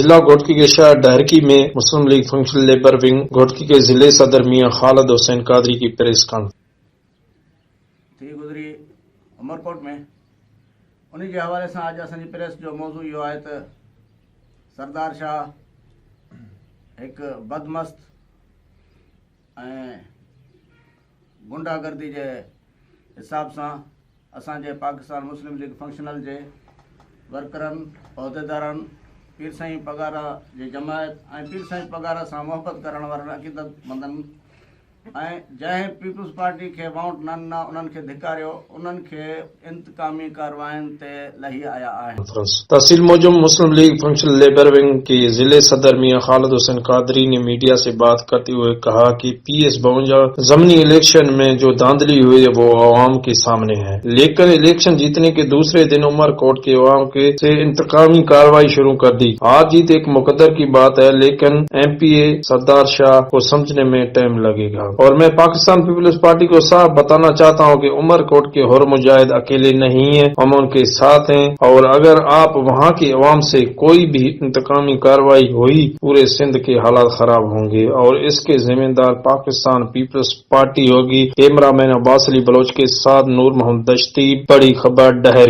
जिला घोटकी के शहर डहरकी में Muslim League functional labour wing Ghotki के जिले सदर मियां खालिद हुसैन कादरी की प्रेस कॉन्फ्रेंस थी गुज़री उमरकोट में। उन्हीं के हवाले से आज असांजी प्रेस जो मौजू इहो आहे त सरदार शाह एक बदमस्त गुंडागर्दी के हिसाब से असांजे पाकिस्तान मुस्लिम लीग फंक्शनल के वर्करन उहदेदारन पीर साईं पगारा जी जमायत पीर साईं पगारा से मोहब्बत करण वारन अक़ीदतमंदन जैं पीपल्स पार्टी के वाउंट न उन्होंने धिकारियो उन्होंने इंतकामी कार्रवाइन ते लही आया है। तहसील मौजूद मुस्लिम लीग फंक्शनल लेबर विंग के जिले सदर मियां खालिद हुसैन कादरी ने मीडिया से बात करते हुए कहा कि PS52 ज़मीनी इलेक्शन में जो धांधली हुई है वो अवाम के सामने है, लेकिन इलेक्शन जीतने के दूसरे दिन उमरकोट के अवाम के से इंतकामी कार्रवाई शुरू कर दी। आज जीत एक मुकद्दर की बात है, लेकिन MPA सरदार शाह को समझने में टाइम लगेगा और मैं पाकिस्तान पीपल्स पार्टी को साफ बताना चाहता हूं कि उमरकोट के हुर मुजाहिद अकेले नहीं हैं, हम उनके साथ हैं और अगर आप वहां की अवाम से कोई भी इंतकामी कार्रवाई हुई पूरे सिंध के हालात खराब होंगे और इसके जिम्मेदार पाकिस्तान पीपल्स पार्टी होगी। कैमरामैन अब्बास अली बलोच के साथ नूर मोहम्मद दश्ती, बड़ी खबर डहर।